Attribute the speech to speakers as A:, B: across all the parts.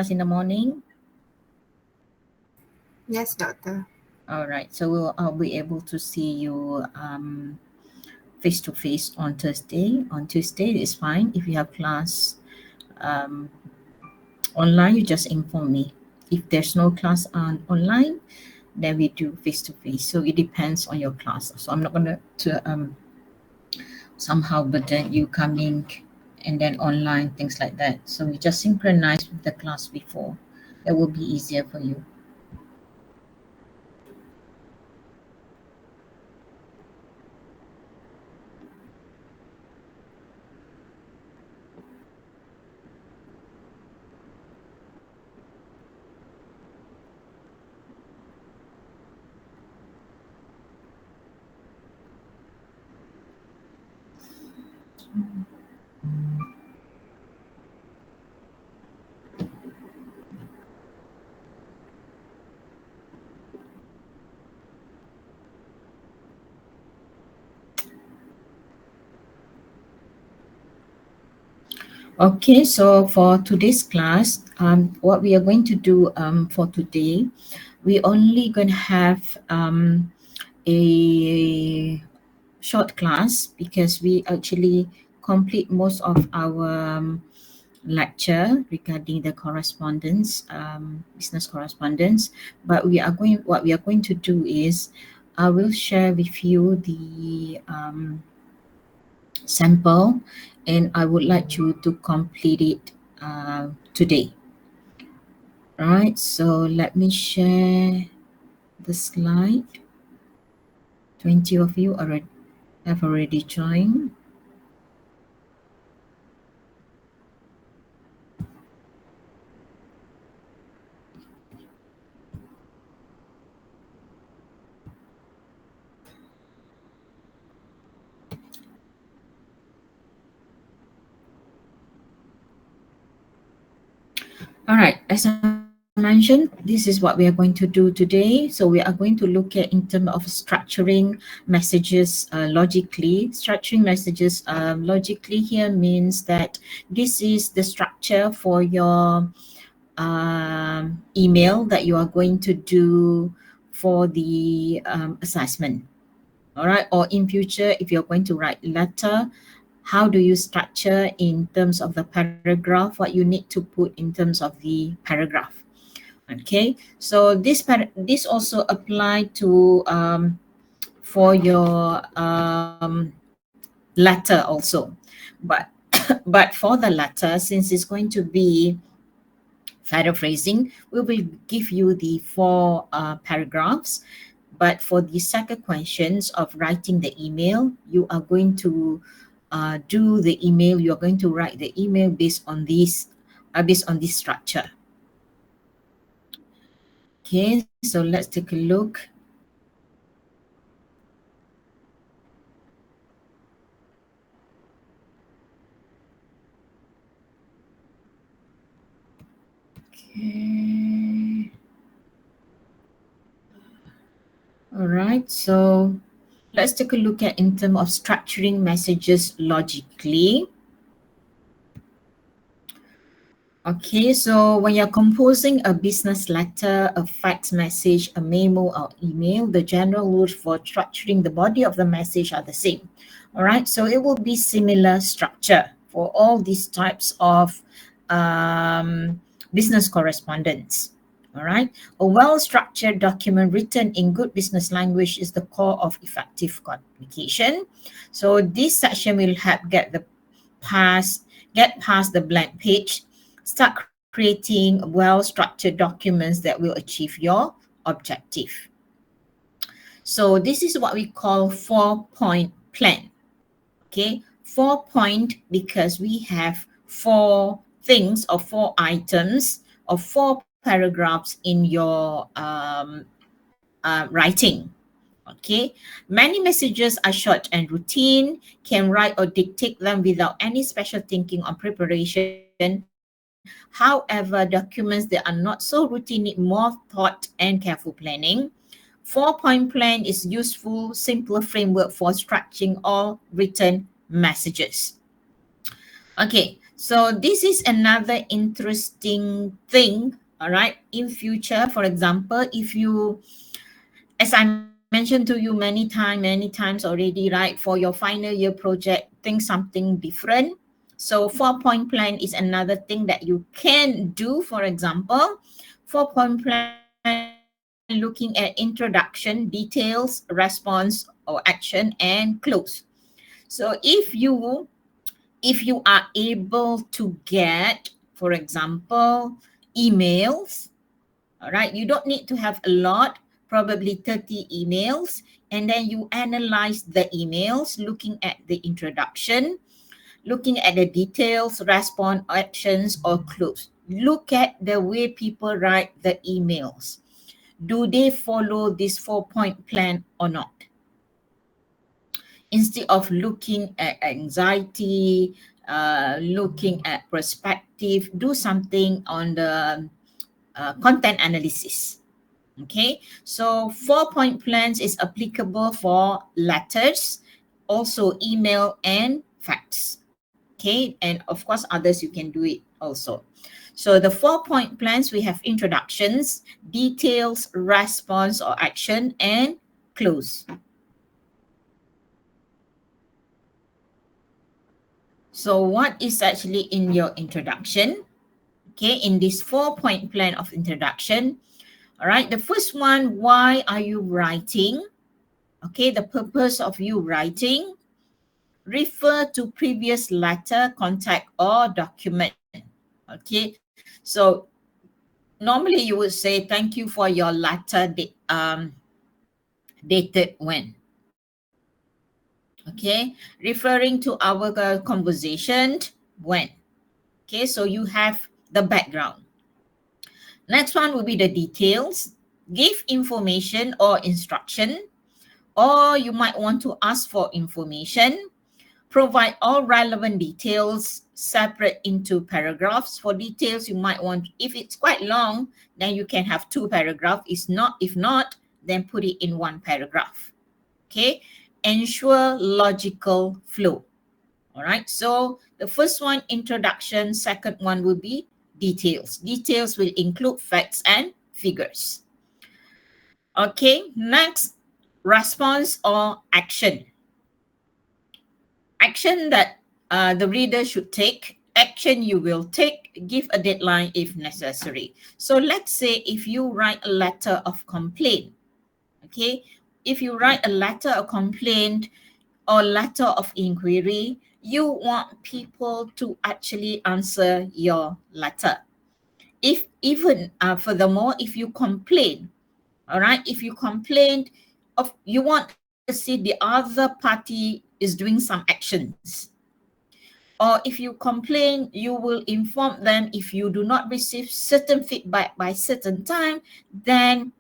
A: in the morning?
B: Yes, doctor.
A: All right. So I'll be able to see you face to face on Thursday. On Tuesday is fine. If you have class um, online, you just inform me. If there's no class on online, then we do face to face. So it depends on your class. So I'm not gonna somehow burden you coming and then online things like that. So we just synchronize with the class before. That will be easier for you. Okay, so for today's class, what we are going to do for today, we only going to have a short class because we actually complete most of our lecture regarding the correspondence, business correspondence. But what we are going to do is, I will share with you the sample, and I would like you to complete it today. Right, so let me share the slide. 20 of you have already joined. All right, as I mentioned, this is what we are going to do today. So we are going to look at in terms of structuring messages logically. Structuring messages logically here means that this is the structure for your email that you are going to do for the assessment. All right, or in future, if you're going to write letter, how do you structure in terms of the paragraph, what you need to put in terms of the paragraph. Okay, so this also apply to for your letter also, but but for the letter, since it's going to be paraphrasing, we will give you the four paragraphs. But for the second questions of writing the email, you are going to do the email. You are going to write the email based on this structure. Okay, so let's take a look. Okay. All right. So let's take a look at in terms of structuring messages logically. Okay, so when you're composing a business letter, a fax message, a memo, or email, the general rules for structuring the body of the message are the same. All right, so it will be similar structure for all these types of business correspondence. All right, a well-structured document written in good business language is the core of effective communication. So this section will help get past the blank page, start creating well-structured documents that will achieve your objective. So this is what we call 4-point plan. Okay, 4-point because we have four things or four items or four paragraphs in your writing. Okay, many messages are short and routine, can write or dictate them without any special thinking or preparation. However, documents that are not so routine need more thought and careful planning. 4-point plan is useful, simpler framework for structuring all written messages. Okay, So this is another interesting thing, all right? In future, for example, if you, as I mentioned to you many times already, right? For your final year project, think something different. So 4 point plan is another thing that you can do. For example, 4 point plan looking at introduction, details, response or action, and close. So if you are able to get, for example, emails, all right, you don't need to have a lot, probably 30 emails, and then you analyze the emails, looking at the introduction, looking at the details, response, actions, or clues. Look at the way people write the emails. Do they follow this 4 point plan or not? Instead of looking at anxiety, looking at perspective, do something on the content analysis. Okay, so 4 point plans is applicable for letters, also email and fax. Okay, and of course others you can do it also. So the 4 point plans, we have introductions, details, response or action, and close. So what is actually in your introduction? Okay, in this 4 point plan of introduction, all right, the first one, why are you writing? Okay, the purpose of you writing, refer to previous letter, contact, or document. Okay, so normally you would say, thank you for your letter dated when. Okay, referring to our conversation when. Okay, so you have the background. Next one will be the details. Give information or instruction, or you might want to ask for information. Provide all relevant details, separate into paragraphs. For details, you might want, if it's quite long, then you can have 2 paragraphs. If not, then put it in 1 paragraph. Okay, ensure logical flow. All right, so the first one, introduction. Second one will be details. Details will include facts and figures. Okay, next, response or action. Action that the reader should take, action you will take, give a deadline if necessary. So let's say if you write a letter of complaint, okay, if you write a letter of complaint or letter of inquiry, you want people to actually answer your letter. If even furthermore, if you complain, all right, if you complain of, you want to see the other party is doing some actions, or if you complain, you will inform them if you do not receive certain feedback by certain time, then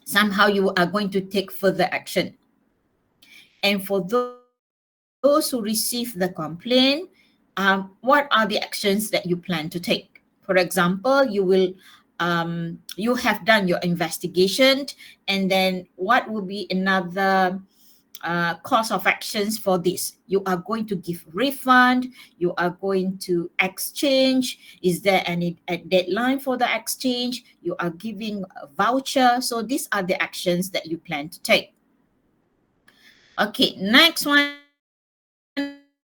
A: somehow you are going to take further action. And for those who receive the complaint, what are the actions that you plan to take? For example, you have done your investigation, and then what will be another course of actions for this? You are going to give refund, you are going to exchange, is there any deadline for the exchange, you are giving a voucher. So these are the actions that you plan to take. Okay, next one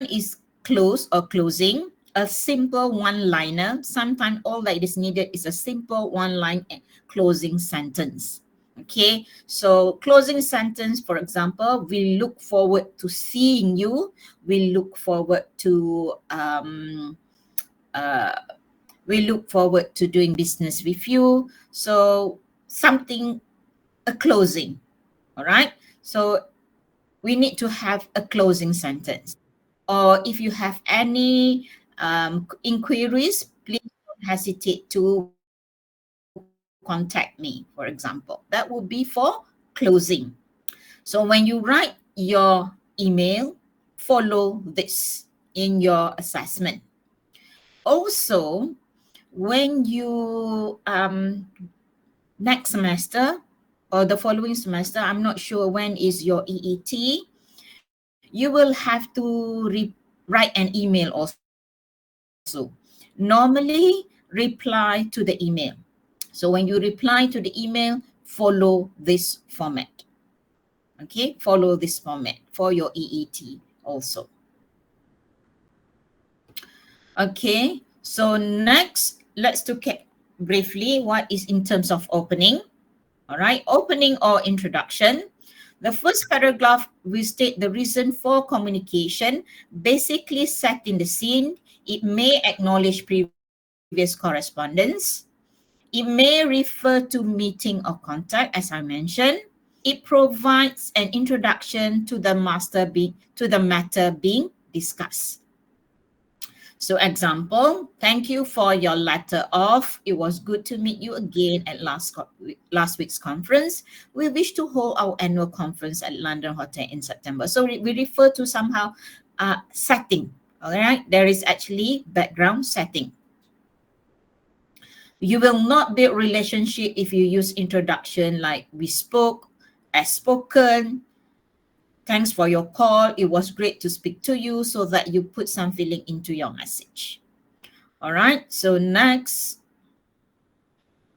A: is close or closing. A simple one-liner. Sometimes all that is needed is a simple one-line closing sentence. Okay, so closing sentence, for example, we look forward to seeing you. We look forward to uh, we look forward to doing business with you. So something, a closing. All right. So we need to have a closing sentence. Or if you have any inquiries, please don't hesitate to contact me, for example. That would be for closing. So when you write your email, follow this in your assessment. Also, when you next semester or the following semester, I'm not sure when is your EET, you will have to write an email also. also. Normally, reply to the email. So when you reply to the email, follow this format. Okay, follow this format for your EET also. Okay, so next, let's look at briefly what is in terms of opening. All right, opening or introduction. The first paragraph will state the reason for communication, basically setting the scene. It may acknowledge previous correspondence. It may refer to meeting or contact, as I mentioned. It provides an introduction to the matter being discussed. So example, thank you for your letter of, it was good to meet you again at last week's conference. We wish to hold our annual conference at London Hotel in September. So we refer to somehow setting, all right? There is actually background setting. You will not build relationship if you use introduction like we spoke, as spoken, thanks for your call, it was great to speak to you, so that you put some feeling into your message. All right, so next,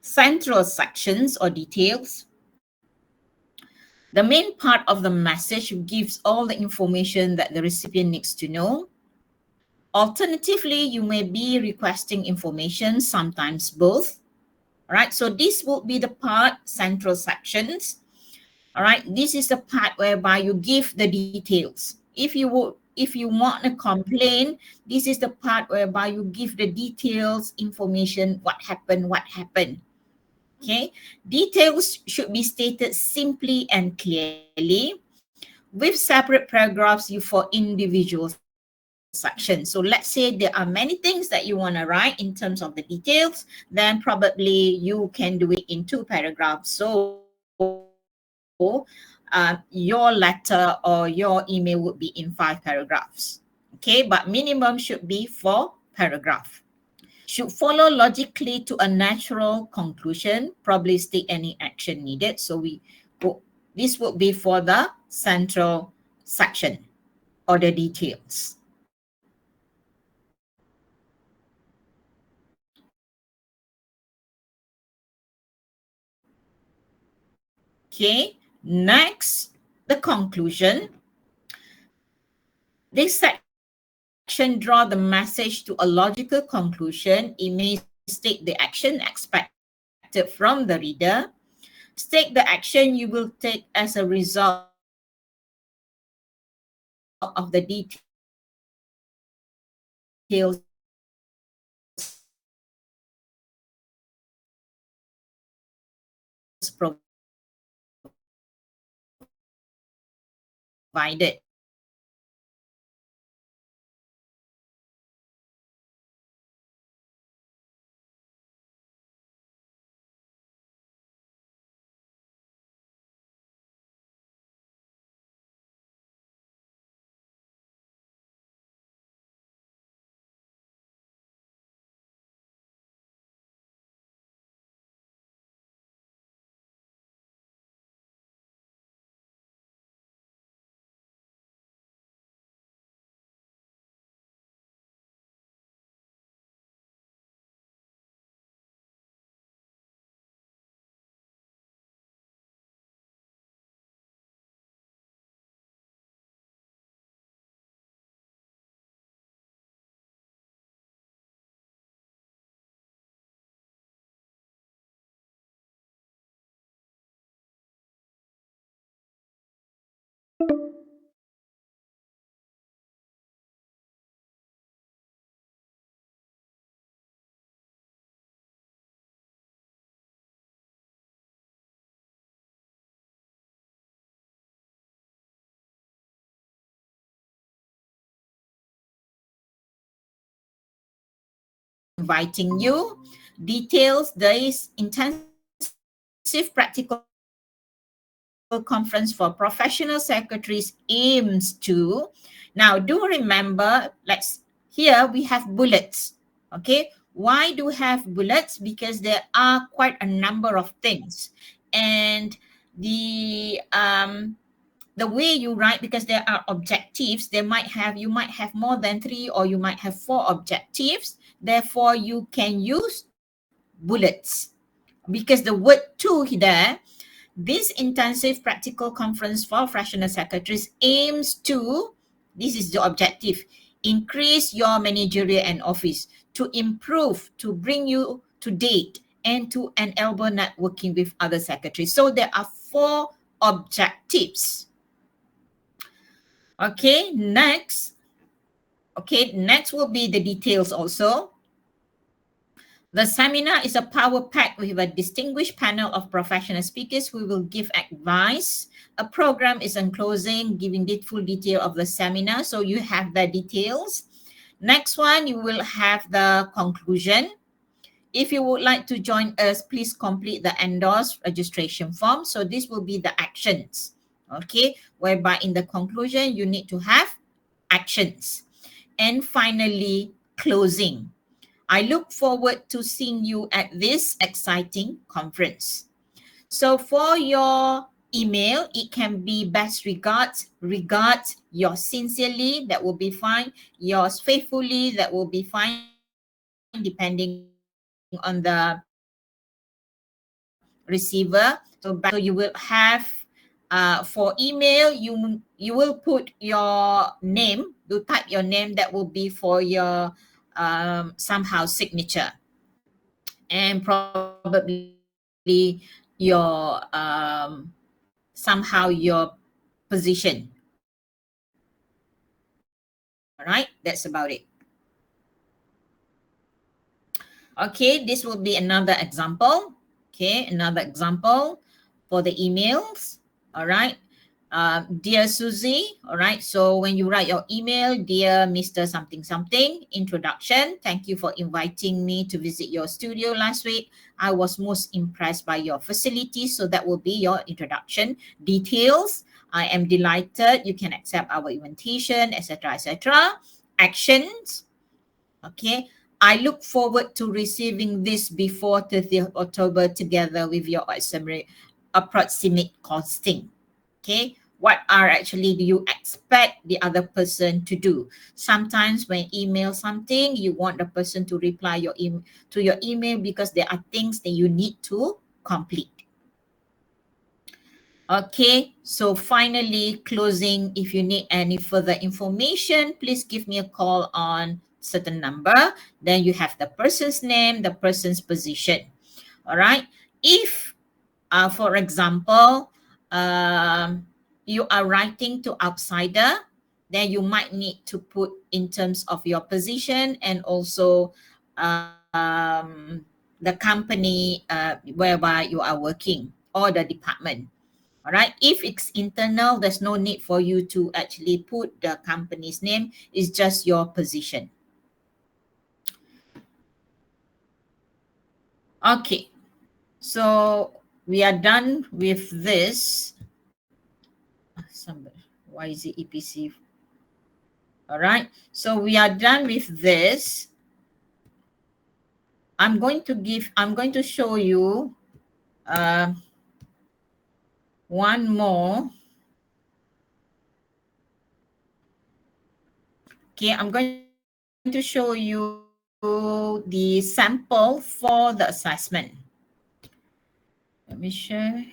A: central sections or details. The main part of the message gives all the information that the recipient needs to know. Alternatively, you may be requesting information, sometimes both. All right, so this will be the part, central sections. All right, this is the part whereby you give the details. If you want a complaint, this is the part whereby you give the details, information, what happened. Okay, details should be stated simply and clearly with separate paragraphs for individual sections. So let's say there are many things that you want to write in terms of the details, then probably you can do it in 2 paragraphs. So your letter or your email would be in 5 paragraphs. Okay, but minimum should be 4 paragraphs. Should follow logically to a natural conclusion, probably state any action needed. So this would be for the central section or the details. Okay, next, the conclusion. This section draw the message to a logical conclusion. It may state the action expected from the reader, state the action you will take as a result of the details provided. Inviting you. Details, there is intensive practical conference for professional secretaries aims to. Now, do remember, here we have bullets. Okay, why do we have bullets? Because there are quite a number of things, and the way you write, because there are objectives, you might have more than 3 or you might have 4 objectives. Therefore, you can use bullets because the word to there, this intensive practical conference for fractional secretaries aims to, this is the objective, increase your managerial and office, to improve, to bring you to date, and to enable networking with other secretaries. So there are 4 objectives. Okay, next. Okay, next will be the details also. The seminar is a power pack with a distinguished panel of professional speakers who will give advice. A program is enclosing, giving the full detail of the seminar. So you have the details. Next one, you will have the conclusion. If you would like to join us, please complete the endorsed registration form. So this will be the actions, okay? Whereby in the conclusion, you need to have actions. And finally, closing. I look forward to seeing you at this exciting conference. So for your email, it can be best regards, yours sincerely, that will be fine. Yours faithfully, that will be fine, depending on the receiver. So you will have for email, you will put your name. You type your name. That will be for your somehow signature, and probably your somehow your position. All right, that's about it. Okay, this will be another example. Okay, another example for the emails. All right. Dear Susie, all right. So when you write your email, dear Mr. Something Something, introduction. Thank you for inviting me to visit your studio last week. I was most impressed by your facilities. So that will be your introduction. Details. I am delighted you can accept our invitation, etc., etc. Actions. Okay. I look forward to receiving this before 30th October together with your approximate costing. Okay. What are actually do you expect the other person to do? Sometimes when email something, you want the person to reply to your email because there are things that you need to complete. Okay, so finally closing, if you need any further information, please give me a call on certain number. Then you have the person's name, the person's position. All right. If, for example, you are writing to outsider, then you might need to put in terms of your position and also the company whereby you are working or the department. All right. If it's internal, there's no need for you to actually put the company's name. It's just your position. Okay. So we are done with this. Why is it EPC? All right. So we are done with this. I'm going to show you one more. Okay, I'm going to show you the sample for the assessment. Let me share.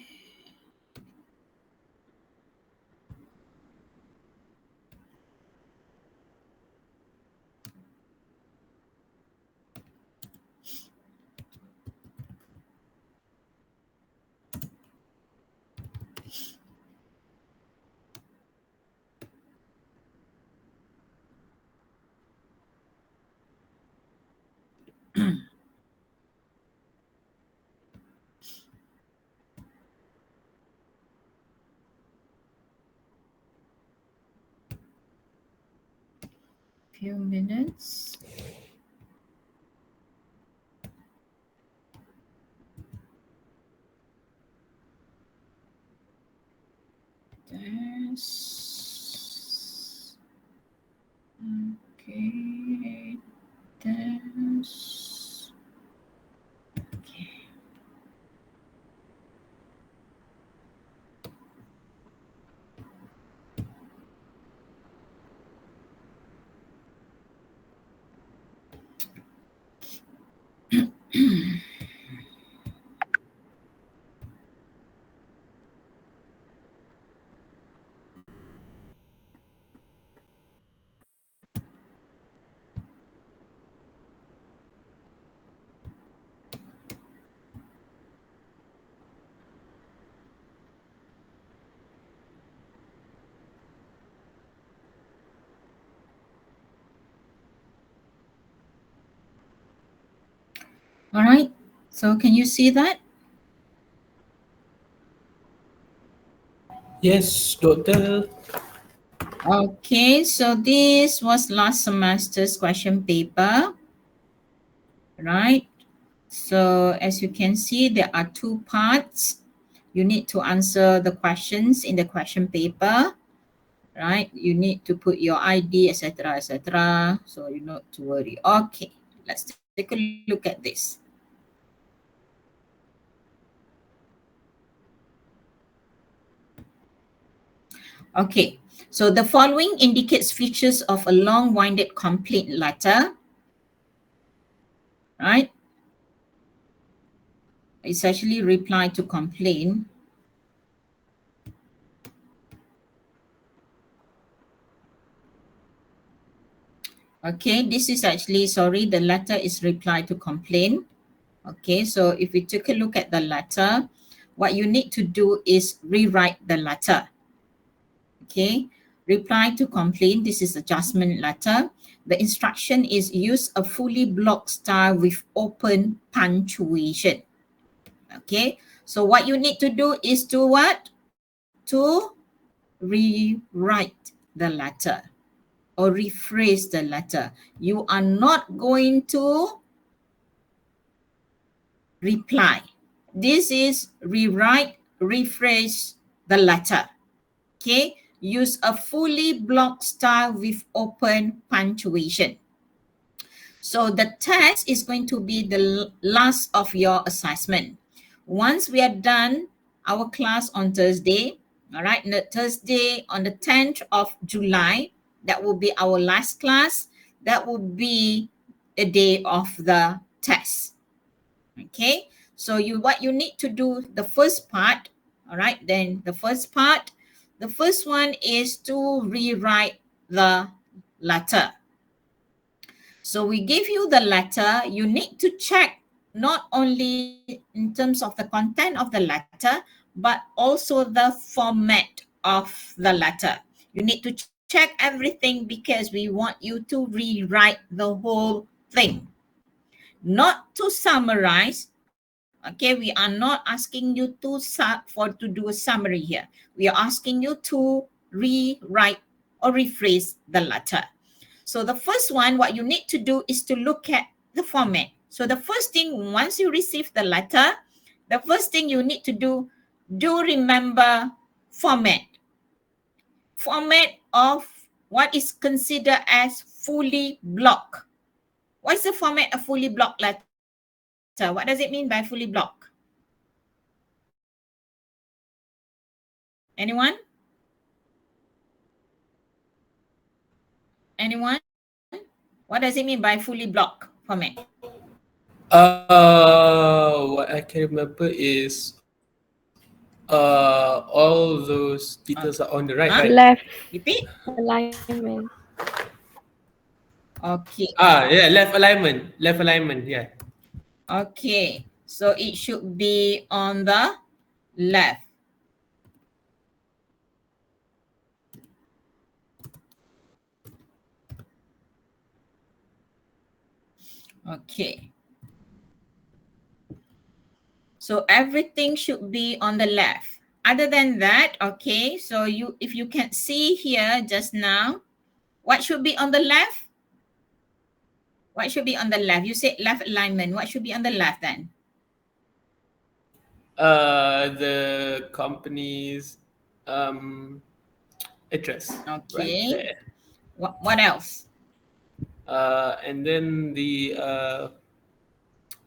A: Few minutes. This. Okay. This. Okay. All right. So can you see that?
B: Yes, Doctor.
A: Okay, so this was last semester's question paper, right? So as you can see, there are two parts. You need to answer the questions in the question paper, right? You need to put your ID, etc., etc. So you not to worry. Okay, let's take a look at this. Okay, so the following indicates features of a long-winded complaint letter, right? It's actually reply to complaint. Okay, this is actually, sorry, the letter is reply to complaint. Okay, so if we take a look at the letter, what you need to do is rewrite the letter. Okay, reply to complaint, this is adjustment letter. The instruction is use a fully block style with open punctuation. Okay, so what you need to do is to what? To rewrite the letter or rephrase the letter. You are not going to reply. This is rewrite, rephrase the letter. Okay, use a fully block style with open punctuation. So the test is going to be the last of your assessment. Once we are done our class on Thursday, all right, Thursday on the 10th of July, that will be our last class. That will be the day of the test. Okay, so what you need to do, the first part, all right, then the first one is to rewrite the letter. So we give you the letter. You need to check not only in terms of the content of the letter, but also the format of the letter. You need to check everything because we want you to rewrite the whole thing. Not to summarize. Okay, we are not asking you to do a summary here. We are asking you to rewrite or rephrase the letter. So the first one, what you need to do is to look at the format. So the first thing, once you receive the letter, the first thing you need to do remember format. Format of what is considered as fully block. What's the format of fully block letter? What does it mean by fully block? Anyone? Anyone? What does it mean by fully block format?
B: What I can remember is all those details are on the right,
A: Huh?
B: right?
C: Left
A: Repeat.
C: alignment.
A: Okay.
B: Yeah, left alignment, yeah.
A: Okay. So it should be on the left. Okay. So everything should be on the left. Other than that, okay, so if you can see here just now, what should be on the left? What should be on the left? You said left alignment. What should be on the left then?
B: The company's address right
A: Okay.
B: there.
A: What else?
B: And then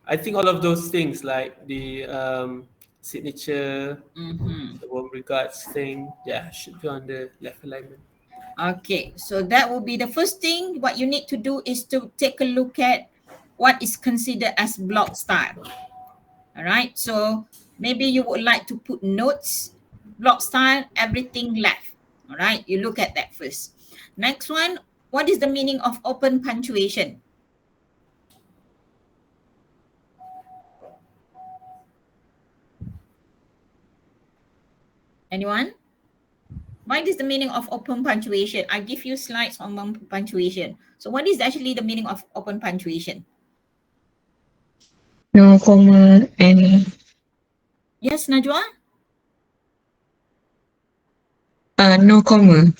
B: I think all of those things like the signature, the warm regards thing, yeah, should be on the left alignment.
A: Okay, so that will be the first thing. What you need to do is to take a look at what is considered as block style. All right, so maybe you would like to put notes, block style, everything left. All right, you look at that first. Next one, what is the meaning of open punctuation? Anyone? What is the meaning of open punctuation? I give you slides on punctuation. So what is actually the meaning of open punctuation?
C: No comma, any.
A: Yes, Najwa?
C: No comma.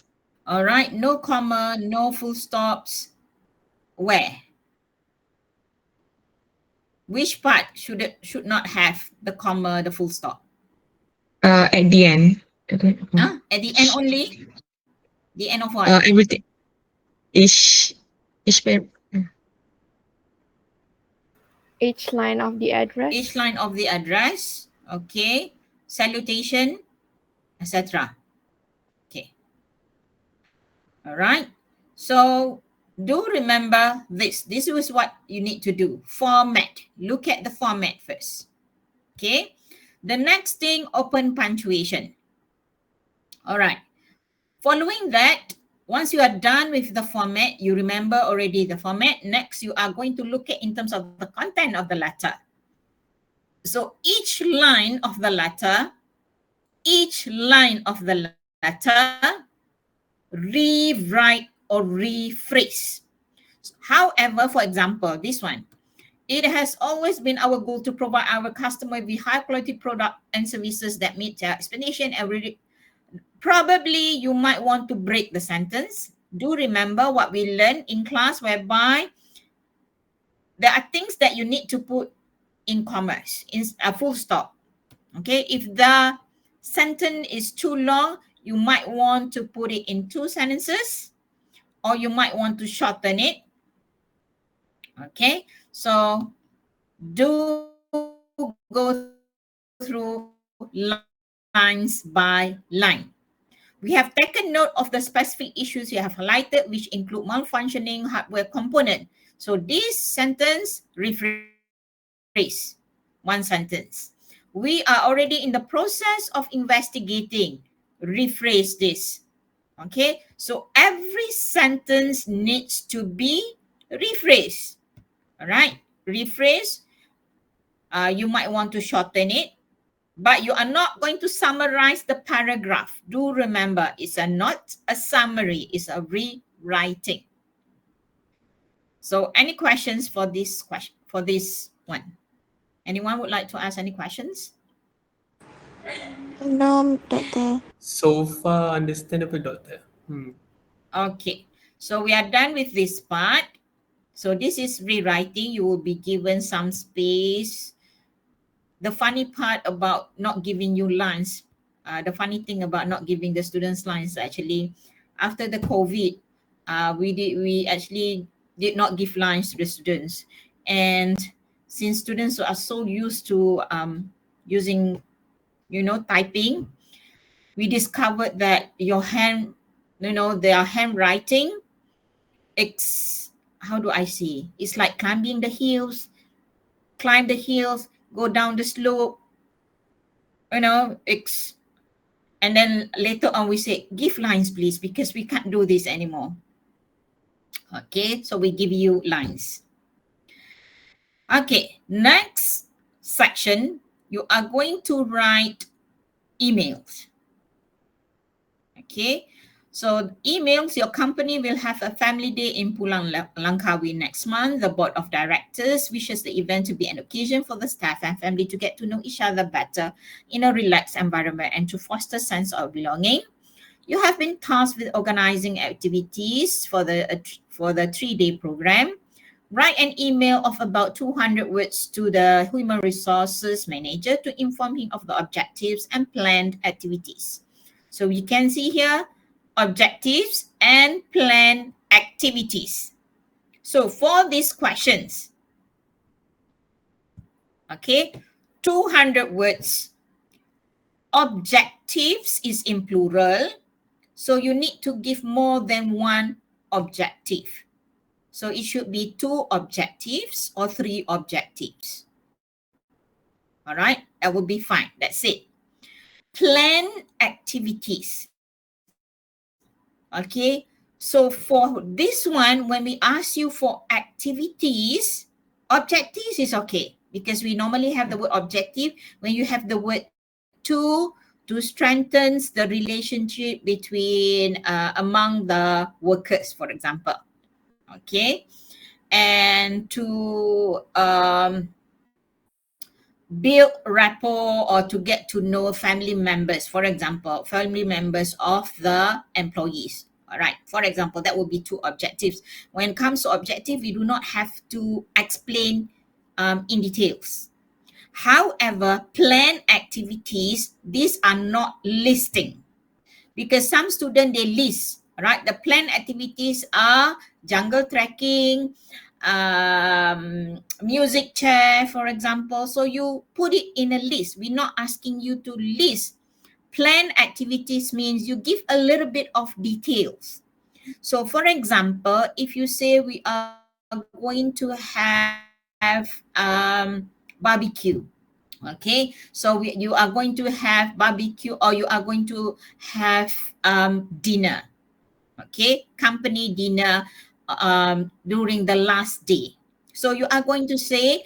A: All right, no comma, no full stops. Where? Which part should not have the comma, the full stop?
C: At the end.
A: At the end only? The end of what?
C: Everything. Each
D: line of the address.
A: Each line of the address. Okay. Salutation, etc. Okay. All right. So do remember this. This is what you need to do. Format. Look at the format first. Okay. The next thing, open punctuation. All right. Following that, once you are done with the format, you remember already the format. Next, you are going to look at in terms of the content of the letter. So each line of the letter, rewrite or rephrase. However, for example, this one, it has always been our goal to provide our customer with high quality product and services that meet their expectation every. Probably you might want to break the sentence. Do remember what we learned in class, whereby there are things that you need to put in commas, in a full stop. Okay, if the sentence is too long, you might want to put it in 2 sentences, or you might want to shorten it. Okay, so do go through lines by line. We have taken note of the specific issues you have highlighted, which include malfunctioning hardware component. So this sentence, rephrase, 1 sentence. We are already in the process of investigating. Rephrase this. Okay, so every sentence needs to be rephrased. All right, rephrase. You might want to shorten it, but you are not going to summarize the paragraph. Do remember, it's not a summary, it's a rewriting. So any questions for this question, for this one? Anyone would like to ask any questions?
D: No, Doctor.
B: So far, understandable, Doctor.
A: Okay, so we are done with this part. So this is rewriting. You will be given some space. The funny part about not giving you lines, the funny thing about not giving the students lines, actually, after the COVID, we actually did not give lines to the students. And since students are so used to using, typing, we discovered that your hand, their handwriting, how do I say? It's like climbing the hills, climb the hills, go down the slope, and then later on we say, give lines please, because we can't do this anymore. Okay, so we give you lines. Okay, next section, you are going to write emails. Okay, so emails, your company will have a family day in Pulang Langkawi next month. The board of directors wishes the event to be an occasion for the staff and family to get to know each other better in a relaxed environment and to foster a sense of belonging. You have been tasked with organizing activities for the 3-day program. Write an email of about 200 words to the human resources manager to inform him of the objectives and planned activities. So you can see here, objectives and planned activities. So for these questions, okay, 200 words. Objectives is in plural, so you need to give more than one objective. So it should be 2 objectives or 3 objectives. All right, that would be fine. That's it. Plan activities. Okay, so for this one, when we ask you for activities, objectives is okay because we normally have the word objective when you have the word to strengthen the relationship between among the workers, for example. Okay, and to build rapport or to get to know family members, for example, family members of the employees. All right, for example, that would be 2 objectives. When it comes to objective, we do not have to explain in details. However, plan activities, these are not listing because some students, they list, right? The plan activities are jungle trekking, music chair, for example. So you put it in a list. We're not asking you to list. Plan activities means you give a little bit of details. So for example, if you say we are going to have barbecue, okay, so you are going to have barbecue or you are going to have dinner, okay, company dinner during the last day. So you are going to say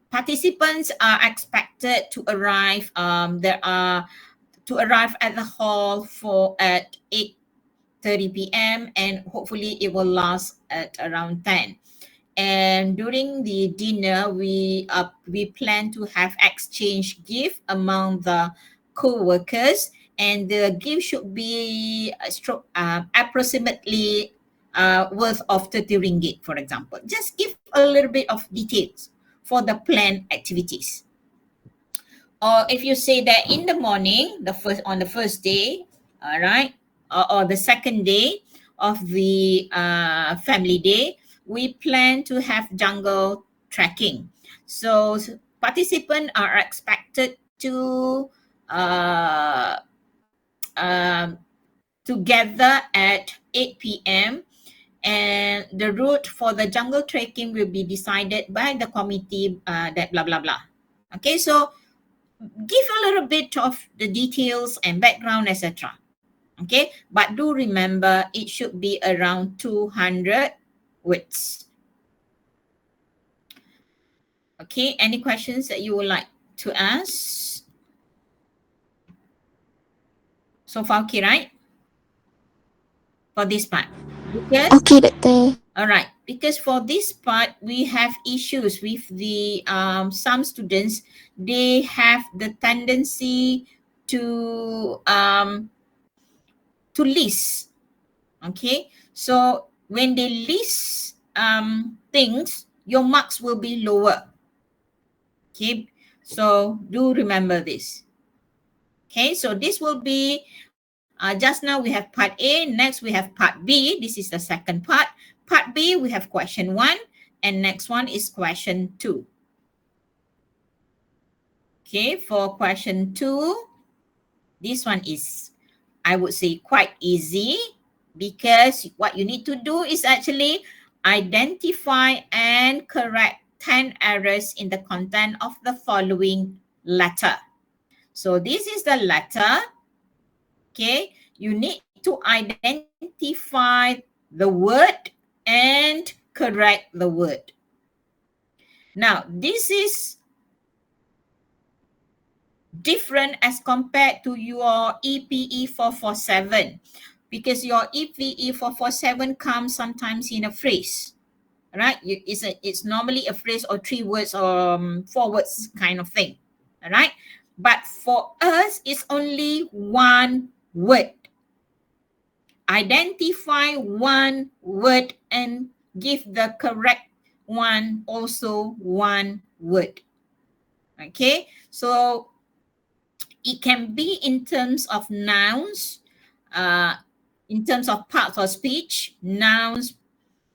A: participants are expected to arrive at the hall at 8:30 p.m. and hopefully it will last at around 10. And during the dinner, we plan to have exchange gift among the co-workers, and the gift should be approximately worth of 30 ringgit, for example. Just give a little bit of details for the planned activities. Or if you say that in the morning, on the first day, all right, or the second day of the family day, we plan to have jungle trekking. So participants are expected to gather at 8 p.m. and the route for the jungle trekking will be decided by the committee that blah, blah, blah. Okay, so give a little bit of the details and background, etc. Okay, but do remember it should be around 200 words. Okay, any questions that you would like to ask? So far, okay, right? For this part. Because,
D: Okay, Doctor.
A: all right, because for this part, we have issues with the some students. They have the tendency to list. Okay, so when they list things, your marks will be lower. Okay, so do remember this. Okay, so this will be just now we have part A, next we have part B. This is the second part. Part B, we have question 1, and next one is question 2. Okay, for question 2, this one is, I would say, quite easy because what you need to do is actually identify and correct 10 errors in the content of the following letter. So this is the letter. Okay, you need to identify the word and correct the word. Now, this is different as compared to your EPE 447 because your EPE 447 comes sometimes in a phrase, right? It's normally a phrase or 3 words or 4 words kind of thing, all right? But for us, it's only 1 word. Identify 1 word and give the correct one also 1 word. Okay, so it can be in terms of nouns, in terms of parts of speech, nouns,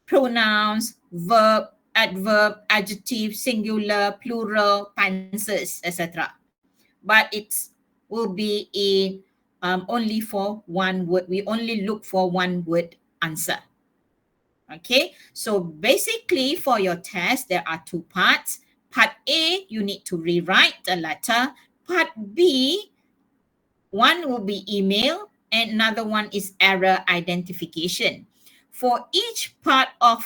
A: pronouns, verb, adverb, adjective, singular, plural, tenses, etc. But it will be only for 1 word. We only look for 1 word answer. Okay, so basically for your test, there are two parts. Part A, you need to rewrite the letter. Part B, one will be email and another one is error identification. For each part of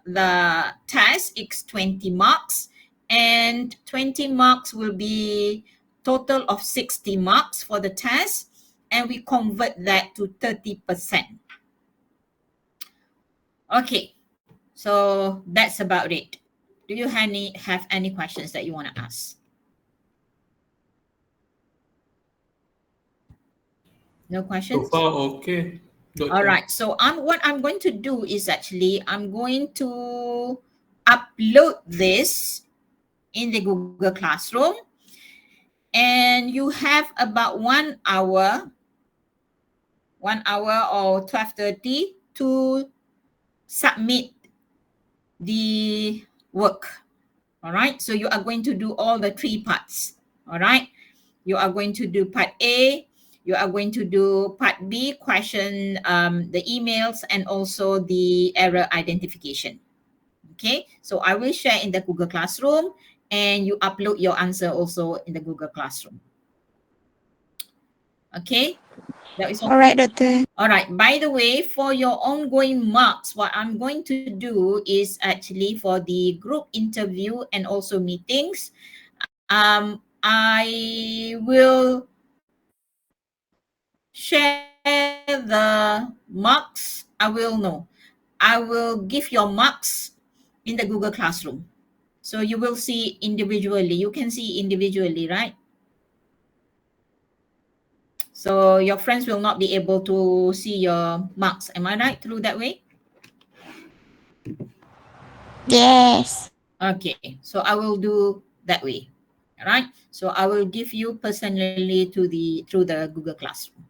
A: the test, it's 20 marks, and 20 marks will be total of 60 marks for the test, and we convert that to 30%. Okay, so that's about it. Do you have any questions that you want to ask? No questions?
B: So far, okay.
A: All right. So what I'm going to do is actually I'm going to upload this in the Google Classroom, and you have about 1 hour or 12:30 to submit the work. All right. So you are going to do all the 3 parts. All right. You are going to do part A, you are going to do part B, question the emails, and also the error identification. Okay, so I will share in the Google Classroom, and you upload your answer also in the Google Classroom. Okay, that is
D: All right, Doctor.
A: All right, by the way, for your ongoing marks, what I'm going to do is actually for the group interview and also meetings, I will share the marks. I will give your marks in the Google Classroom. So you will see individually. You can see individually, right? So your friends will not be able to see your marks. Am I right through that way?
D: Yes.
A: Okay, so I will do that way. All right. So I will give you personally through the Google Classroom.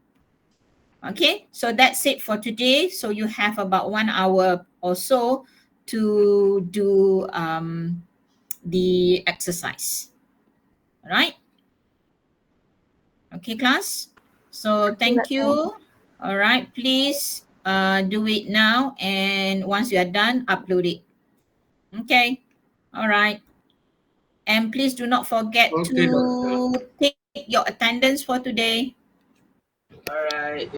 A: Okay, so that's it for today. So you have about 1 hour or so to do the exercise. All right. Okay, class. So thank you. All right, please do it now, and once you are done, upload it. Okay. All right. And please do not forget
B: Okay,
A: to take your attendance for today.
B: All right.